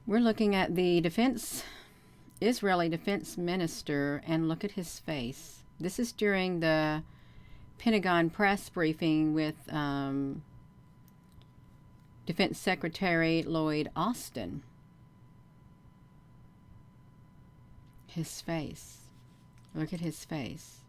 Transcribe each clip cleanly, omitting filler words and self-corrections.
We're looking at the Israeli defense minister, and look at his face. This is during the Pentagon press briefing with Defense Secretary Lloyd Austin. His face. Look at his face.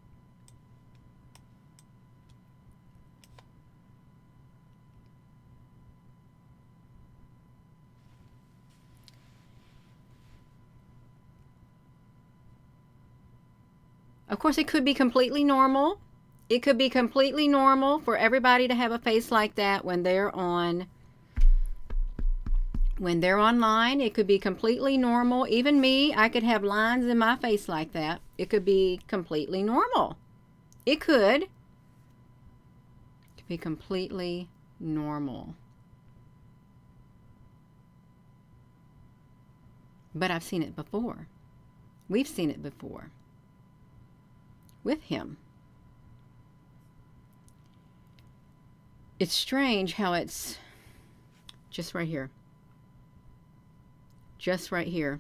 Of course, it could be completely normal. It could be completely normal for everybody to have a face like that when they're online. It could be completely normal. Even me, I could have lines in my face like that. It could be completely normal. It could be completely normal. But I've seen it before. We've seen it before with him. It's strange how it's just right here. Just right here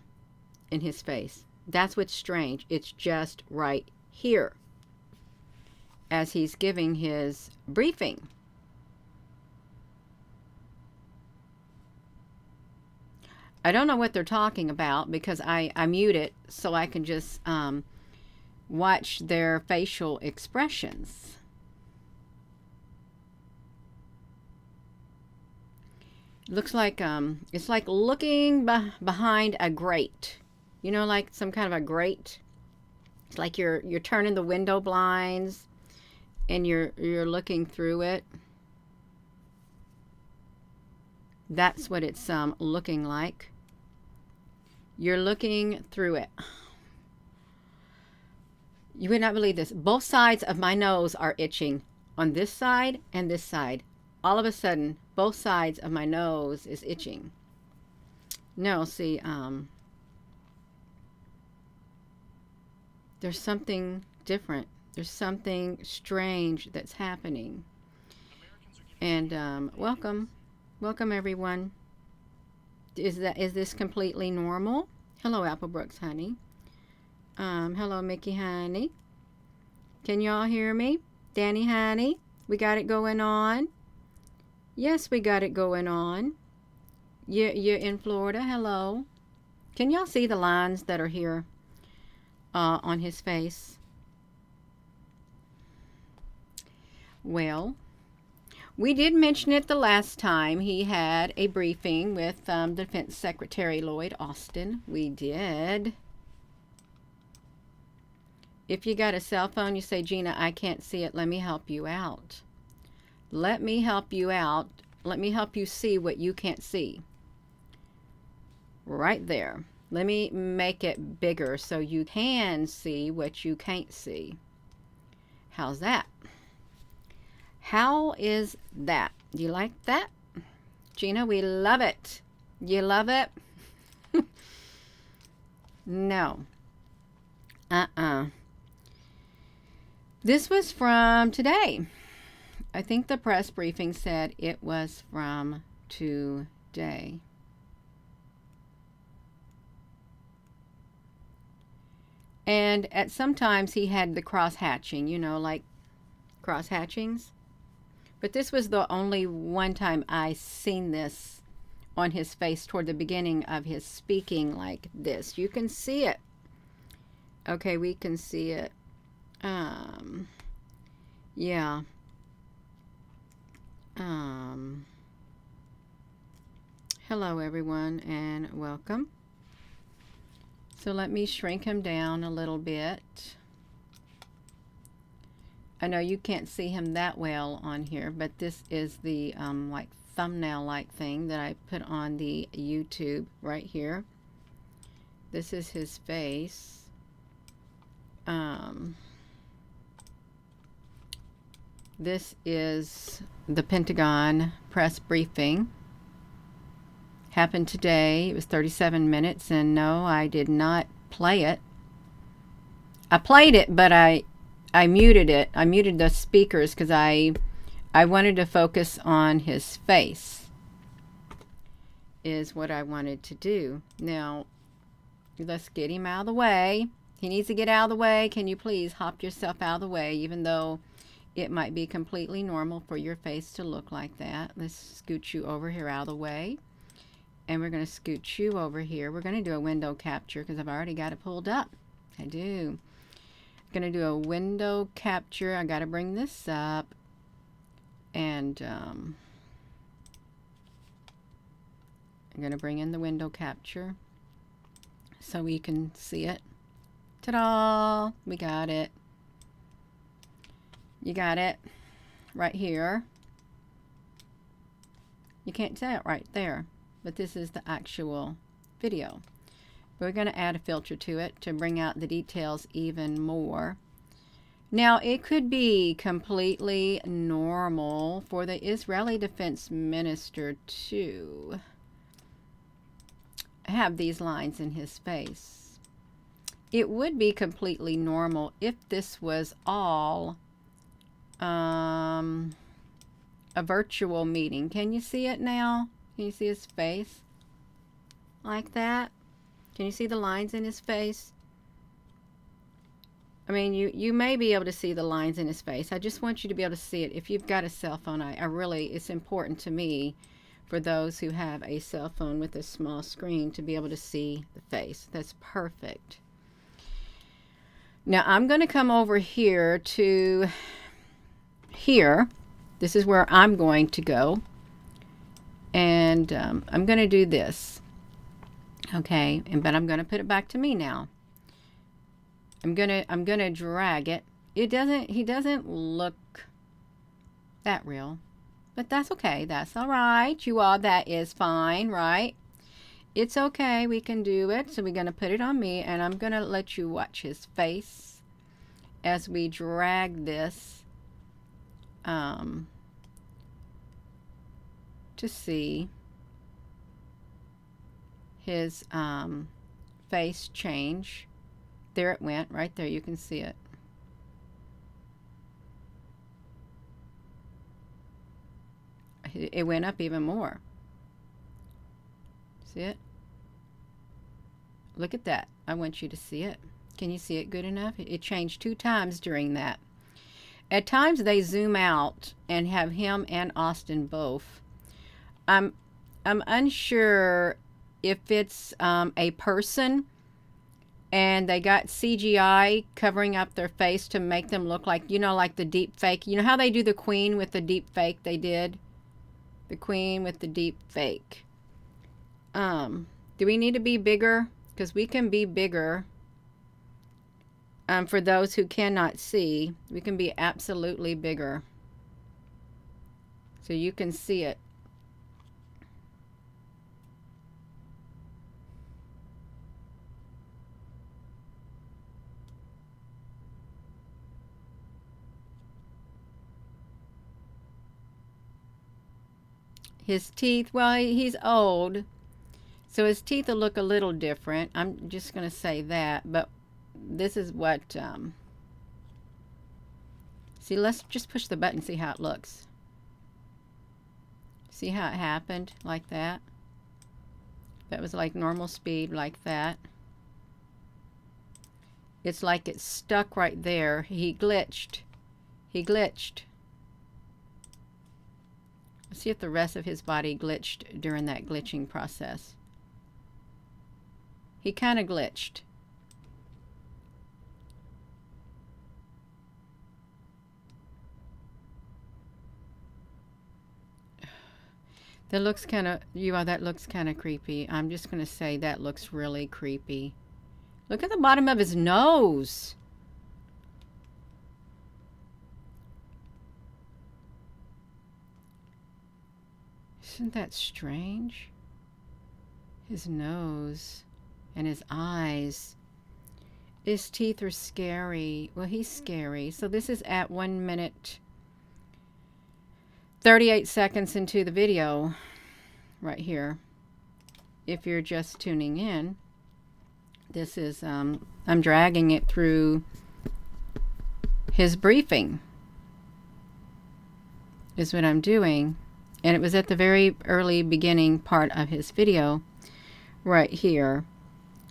in his face. That's what's strange. It's just right here as he's giving his briefing. I don't know what they're talking about because I mute it so I can just watch their facial expressions. Looks like it's like looking behind a grate. You know, like some kind of a grate. It's like you're turning the window blinds and you're looking through it. That's what it's looking like. You're looking through it. You would not believe this. Both sides of my nose are itching on this side and this side. All of a sudden, both sides of my nose is itching. No, see, there's something different. There's something strange that's happening. And welcome everyone. Is this completely normal? Hello, Applebrooks, honey. Hello, Mickey, honey. Can y'all hear me? Danny, honey, we got it going on. Yes, we got it going on. You're in Florida. Hello. Can y'all see the lines that are here on his face? Well, we did mention it the last time he had a briefing with Defense Secretary Lloyd Austin. We did. If you got a cell phone, you say, Gina, I can't see it. Let me help you out. Let me help you out. Let me help you see what you can't see. Right there. Let me make it bigger so you can see what you can't see. How's that? How is that? Do you like that? Gina, we love it. You love it? No. This was from today. I think the press briefing said it was from today. And at sometimes he had the cross hatching, you know, like cross hatchings. But this was the only one time I seen this on his face toward the beginning of his speaking like this. You can see it. Okay, we can see it. Yeah. Hello everyone and welcome. So let me shrink him down a little bit. I know you can't see him that well on here, but this is the like thumbnail like thing that I put on the YouTube right here. This is his face. This is the Pentagon press briefing. Happened today. It was 37 minutes, and no, I did not play it. I played it, but I muted it. I muted the speakers because I wanted to focus on his face. is what I wanted to do. Now, let's get him out of the way. He needs to get out of the way. Can you please hop yourself out of the way, even though it might be completely normal for your face to look like that. Let's scoot you over here out of the way. And we're going to scoot you over here. We're going to do a window capture because I've already got it pulled up. I do. I'm going to do a window capture. I got to bring this up. And I'm going to bring in the window capture so we can see it. Ta-da! We got it. You got it right here. You can't see it right there, but this is the actual video. We're going to add a filter to it to bring out the details even more. Now, it could be completely normal for the Israeli defense minister to have these lines in his face. It would be completely normal if this was all a virtual meeting. Can you see it now? Can you see his face? Like that? Can you see the lines in his face? I mean, you may be able to see the lines in his face. I just want you to be able to see it. If you've got a cell phone, I really, it's important to me for those who have a cell phone with a small screen to be able to see the face. That's perfect. Now, I'm going to come over here to here. This is where I'm going to go. And I'm going to do this. Okay, but I'm going to put it back to me now. I'm gonna drag it. He doesn't look that real, but that's okay. That's all right. You all, that is fine, right? It's okay. We can do it. So we're gonna put it on me, and I'm gonna let you watch his face as we drag this to see his face change. There it went, right there. You can see it. It went up even more. See it? Look at that. I want you to see it. Can you see it good enough? It changed 2 times during that. At times they zoom out and have him and Austin both. I'm unsure if it's a person and they got CGI covering up their face to make them look like, you know, like the deep fake. You know how they do the Queen with the deep fake? They did the Queen with the deep fake. Do we need to be bigger? Because we can be bigger. For those who cannot see, we can be absolutely bigger. So you can see it. His teeth, well, he's old, so his teeth will look a little different. I'm just going to say that, but this is what, see, let's just push the button, see how it looks. See how it happened like that? That was like normal speed like that. It's like it's stuck right there. He glitched. He glitched. Let's see if the rest of his body glitched during that glitching process. He kind of glitched. That looks kind of, that looks kind of creepy. I'm just going to say that looks really creepy. Look at the bottom of his nose. Isn't that strange? His nose and his eyes. His teeth are scary. Well, he's scary. So this is at 1 minute 38 seconds into the video right here. If you're just tuning in, this is I'm dragging it through his briefing is what I'm doing. And it was at the very early beginning part of his video right here.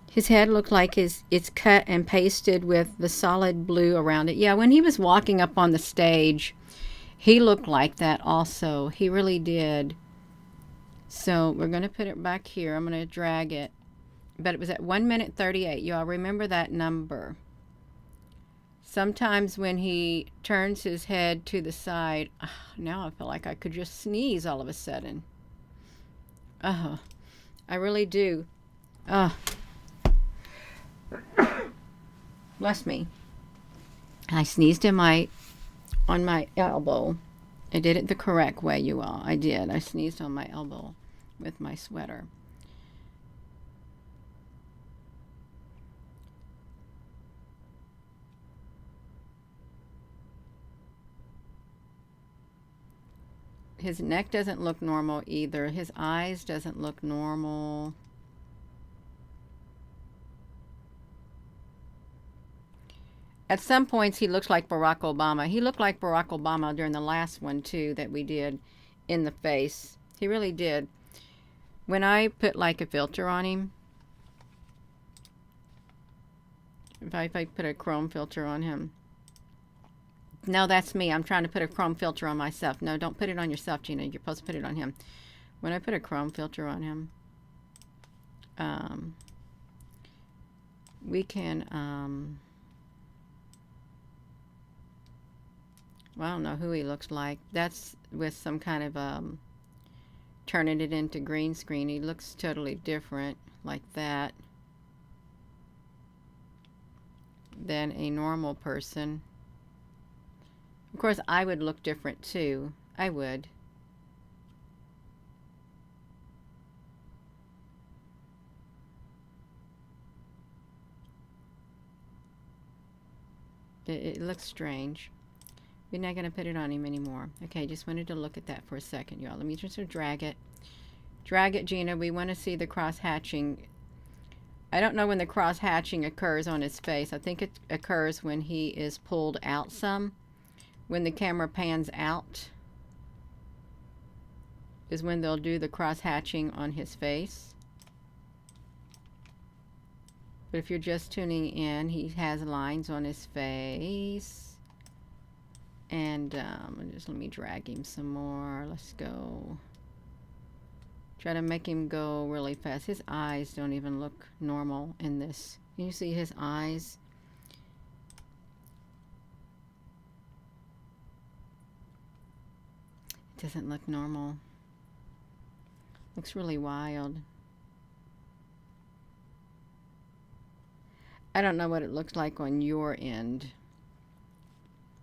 His head looked like it's cut and pasted with the solid blue around it. Yeah, when he was walking up on the stage, he looked like that also. He really did. So we're going to put it back here. I'm going to drag it. But it was at 1 minute 38. Y'all remember that number. Sometimes when he turns his head to the side, now I feel like I could just sneeze all of a sudden. I really do. Bless me. I sneezed on my elbow. I did it the correct way, you all. I did. I sneezed on my elbow with my sweater. His neck doesn't look normal either. His eyes doesn't look normal. At some points, he looks like Barack Obama. He looked like Barack Obama during the last one, too, that we did in the face. He really did. When I put, like, a filter on him, if I put a chrome filter on him. No, that's me. I'm trying to put a chrome filter on myself. No, don't put it on yourself, Gina. You're supposed to put it on him. When I put a chrome filter on him, we can... well, I don't know who he looks like. That's with some kind of turning it into green screen. He looks totally different like that than a normal person. Of course, I would look different too. I would. It looks strange. We're not going to put it on him anymore. Okay, just wanted to look at that for a second, y'all. Let me just drag it. Drag it, Gina. We want to see the cross-hatching. I don't know when the cross-hatching occurs on his face. I think it occurs when he is pulled out some. When the camera pans out is when they'll do the cross-hatching on his face. But if you're just tuning in, he has lines on his face. And just let me drag him some more. Let's go. Try to make him go really fast. His eyes don't even look normal in this. Can you see his eyes? It doesn't look normal. Looks really wild. I don't know what it looks like on your end,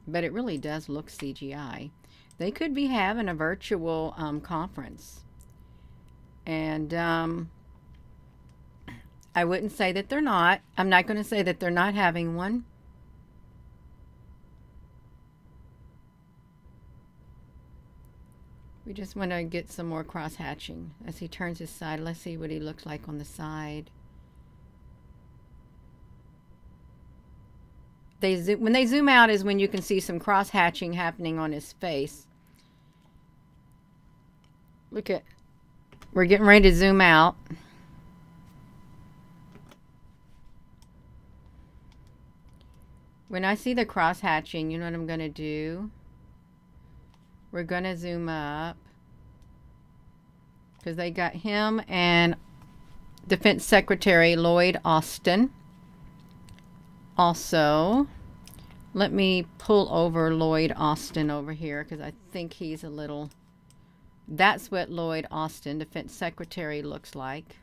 but it really does look CGI. They could be having a virtual conference. And I wouldn't say that they're not. I'm not going to say that they're not having one. We just want to get some more cross-hatching as he turns his side. Let's see what he looks like on the side. When they zoom out is when you can see some cross-hatching happening on his face. Look at, we're getting ready to zoom out. When I see the cross-hatching, you know what I'm going to do? We're going to zoom up because they got him and Defense Secretary Lloyd Austin. Also, let me pull over Lloyd Austin over here because I think he's a little... That's what Lloyd Austin, Defense Secretary, looks like.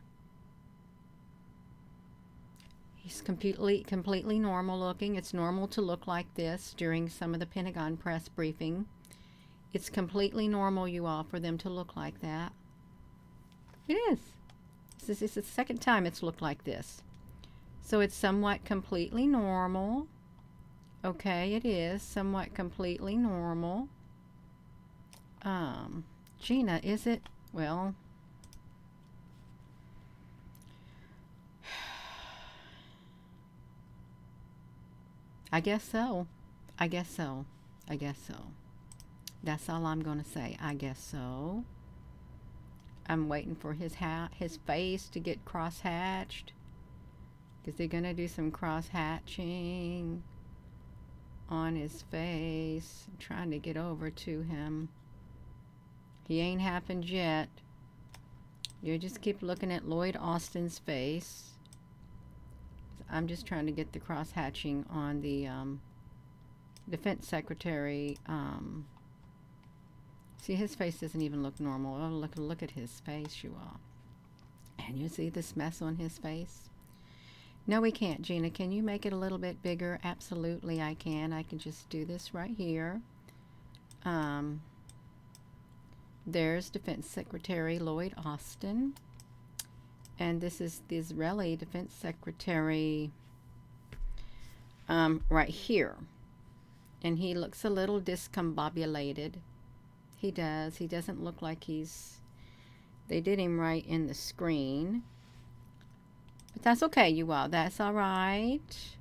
He's completely normal looking. It's normal to look like this during some of the Pentagon press briefing. It's completely normal, you all, for them to look like that. It is. This is the second time it's looked like this. So it's somewhat completely normal. Okay, it is somewhat completely normal. Gina, is it? Well, I guess so. I guess so. I guess so. That's all I'm going to say. I guess so. I'm waiting for his face to get cross-hatched. Is he going to do some cross-hatching on his face? I'm trying to get over to him. He ain't happened yet. You just keep looking at Lloyd Austin's face. I'm just trying to get the cross-hatching on the Defense Secretary. See, his face doesn't even look normal. Oh, look at his face, you all. And you see this mess on his face? No, we can't, Gina. Can you make it a little bit bigger? Absolutely, I can. I can just do this right here. There's Defense Secretary Lloyd Austin. And this is the Israeli Defense Secretary right here. And he looks a little discombobulated. He does. He doesn't look like they did him right in the screen. But that's okay, you all. That's all right.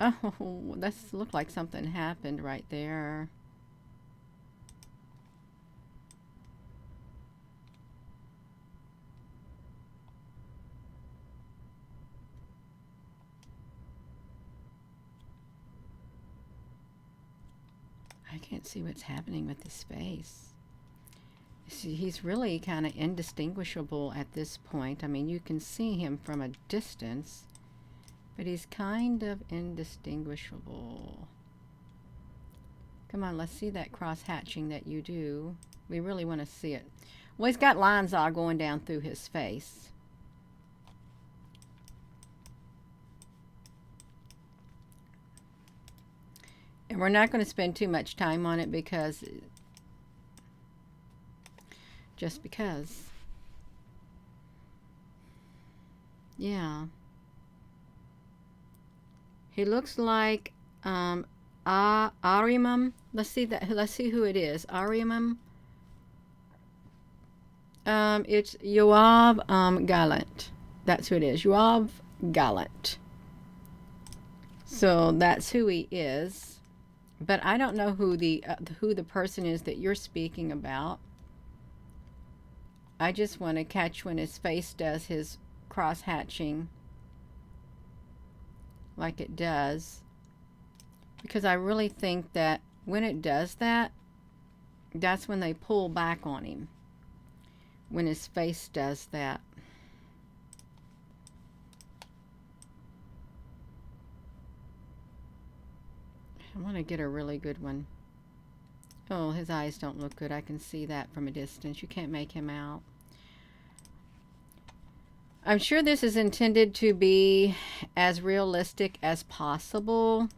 Oh, that looked like something happened right there. I can't see what's happening with his face. See, he's really kind of indistinguishable at this point. I mean, you can see him from a distance, but he's kind of indistinguishable. Come on, let's see that cross-hatching that you do. We really want to see it. Well, he's got lines all going down through his face. And we're not going to spend too much time on it because, just because. Yeah. He looks like Arimum. Let's see that. Let's see who it is. Arimum. It's Yoav Gallant. That's who it is. Yoav Gallant. So that's who he is. But I don't know who the person is that you're speaking about. I just want to catch when his face does his cross-hatching like it does, because I really think that when it does that, that's when they pull back on him, when his face does that. I want to get a really good one. Oh, his eyes don't look good. I can see that from a distance. You can't make him out. I'm sure this is intended to be as realistic as possible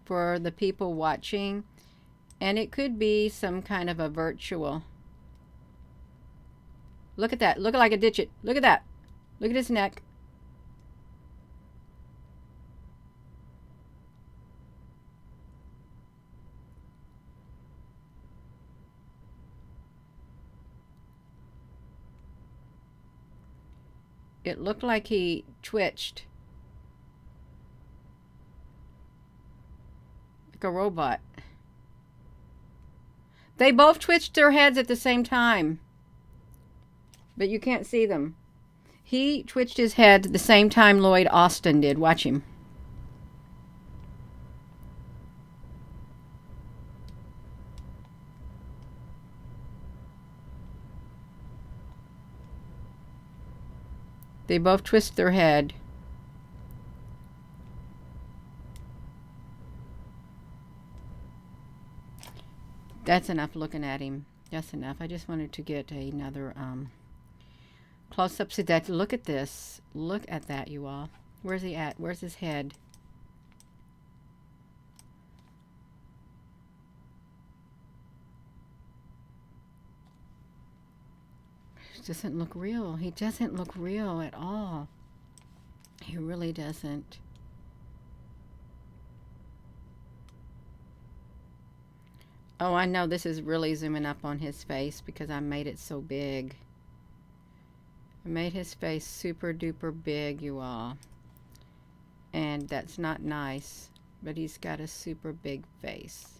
for the people watching. And it could be some kind of a virtual. Look at that. Look like a digit. Look at that. Look at his neck. It looked like he twitched. Like a robot. They both twitched their heads at the same time. But you can't see them. He twitched his head at the same time Lloyd Austin did. Watch him. They both twist their head. That's enough looking at him. That's enough. I just wanted to get another close-up to that. Look at this. Look at that, you all. Where's he at? Where's his head? Doesn't look real. He doesn't look real at all. He really doesn't. Oh, I know this is really zooming up on his face because I made it so big. I made his face super duper big, you all. And that's not nice, but he's got a super big face.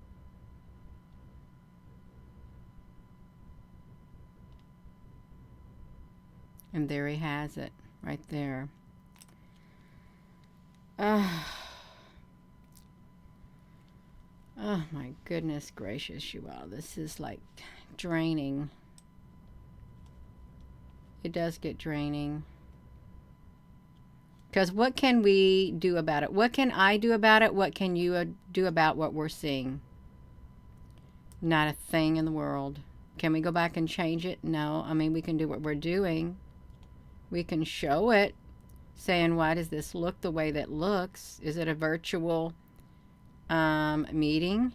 And there he has it, right there. Oh my goodness gracious, you all. This is like draining. It does get draining. Because what can we do about it? What can I do about it? What can you do about what we're seeing? Not a thing in the world. Can we go back and change it? No. I mean, we can do what we're doing. We can show it, saying, why does this look the way that looks? Is it a virtual meeting?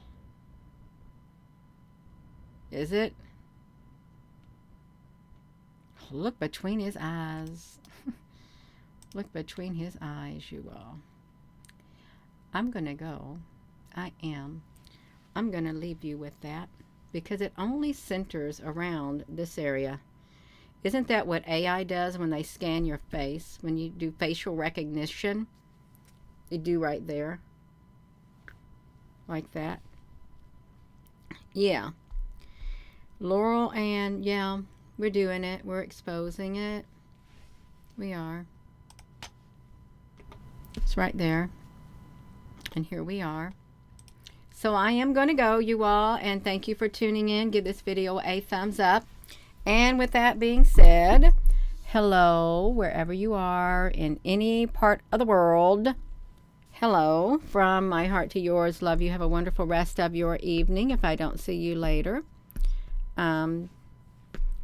Is it? Look between his eyes. Look between his eyes, you all. I'm going to go. I am. I'm going to leave you with that because it only centers around this area. Isn't that what AI does when they scan your face? When you do facial recognition, they do right there. Like that. Yeah. Laurel and, yeah, we're doing it. We're exposing it. We are. It's right there. And here we are. So I am going to go, you all, and thank you for tuning in. Give this video a thumbs up. And with that being said, hello, wherever you are in any part of the world. Hello, from my heart to yours. Love you. Have a wonderful rest of your evening if I don't see you later. Of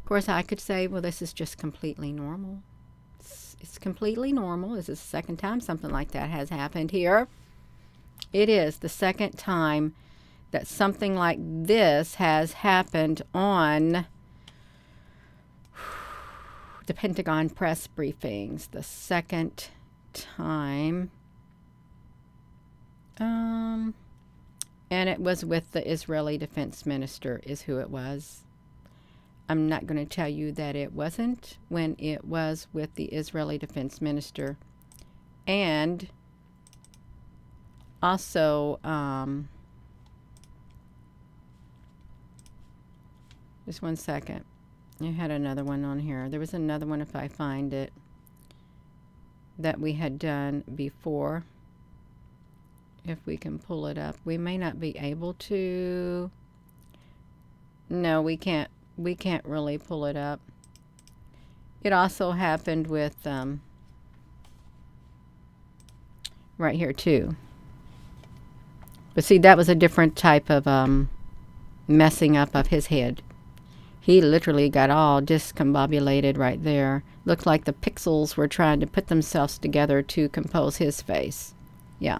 course, I could say, well, this is just completely normal. It's completely normal. This is the second time something like that has happened here. It is the second time that something like this has happened on the Pentagon press briefings. The second time. And it was with the Israeli defense minister is who it was. I'm not going to tell you that it wasn't when it was with the Israeli defense minister. And also, just one second. I had another one on here. There was another one, if I find it, that we had done before. If we can pull it up. We may not be able to. No, we can't. We can't really pull it up. It also happened with right here too. But see, that was a different type of messing up of his head. He literally got all discombobulated right there. Looked like the pixels were trying to put themselves together to compose his face. Yeah.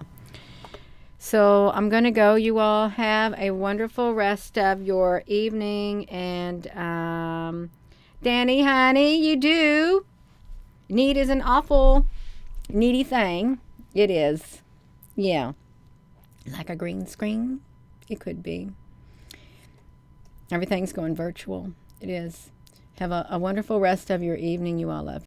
So I'm going to go. You all have a wonderful rest of your evening. And Danny, honey, you do. Need is an awful needy thing. It is. Yeah. Like a green screen. It could be. Everything's going virtual. It is. Have a wonderful rest of your evening. You all love.